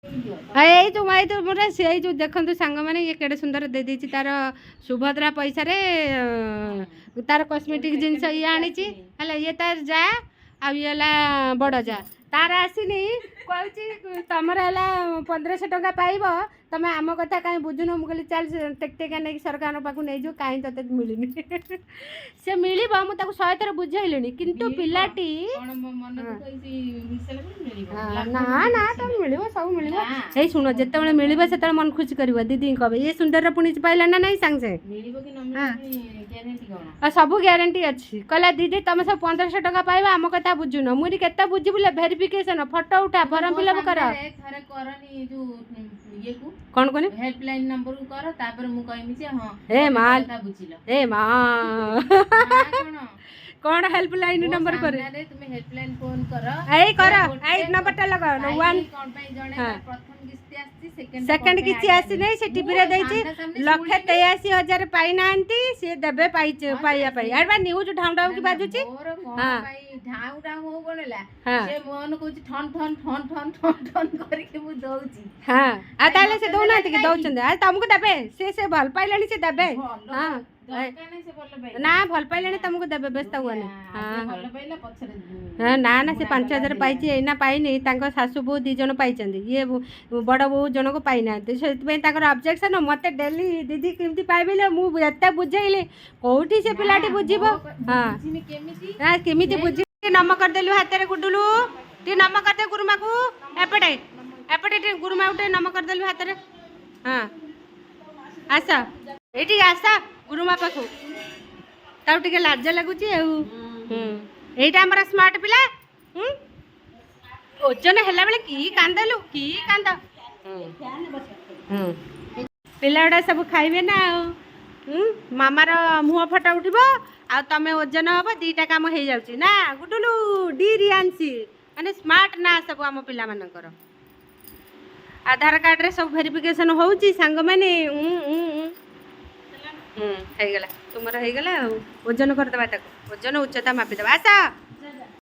जो मोर से जो देखु सांग मैंने ये केड़े सुंदर दे दी तार सुभद्रा पैसा तार कस्मेटिक जिनस ये आनी ये तार जा आ ये बड़ जा तार आसनी कहूँ तुम 1500 टका पाइब तुम आम कथा कहीं बुझुन मुझे चल टेक्टेका नहीं सरकार पाक नहीं जो कहीं ते मिलनी से मिल मुझे 100 थर बुझेली किंतु पिलाटी ना ना तुम मिल सब मिल यही शुण जिते मिल से मन खुशी कर दीदी कह ये सुंदर पुणी पाइला ना नहीं सांगे सब ग्यारंटी अच्छी कहला दीदी तुम सब 1500 टका पाइब आम कथा बुझुन मुझे केते बुझे भेरिफिकेशन फोटो उठा फॉर्म फिलअप कर कौन कौन हेल्पलाइन नंबर को कर तापर मु कहमी जे हां ए माल बुझिलो ए मां कौन हेल्पलाइन नंबर करे तुम हेल्पलाइन फोन कर ए नंबर टा लगा 1 कोन पई जणे प्रथम किस्ती आसी सेकंड किछि आसी नै से टीवी रे दैछि 183,000 पाई नांती से देबे पाइया पाई आर बा न्यूज ढाउ ढाउ की बाजुछि हां ढाउ ढाउ हो गणला से मन कहछि ठन ठन ठन ठन ठन ठन करके मु दउछि हां आ ताले से दउना कि दउछन आ तुमको देबे से भल पाइलानी से देबे हां ना भल पाइले तुमको देवे व्यस्त हुआ हाँ ना ना से 5,000 पाई एना पाइनी शाशु बो 2 जन पाई ये बड़ बो जन को पाई ना से ऑब्जेक्शन मत डेली दीदी केमती पाइबे मुझे बुझेली कौटी से पिलाटी बुझब हाँ केमी बुझ नम करदेलु हाथ में गुडुलू टी नम करदे गुरुमा को एपटे एपटे गुरुमा उठे नम करदेलु हाथ में हाँ आस ये आस गुरुमा पाखु ताऊ टिके लाज लगुच यहीटा आम स्मार्ट पिला ओजन है बेले कि कांदलु कि कांद पिला गुड़ा सब खाइबे ना मामार मुह फटा उठब आ तमें ओजन हम 2टा काम हो जाऊँ ना गुडुलू डी रियांसी माने स्मार्ट ना सब आम पिला मानकर आधार कार्ड रे सब वेरिफिकेशन होउची सांग माने गला तुमर हो गला ओजन करदे ओजन उच्चता मापिदेबा आसा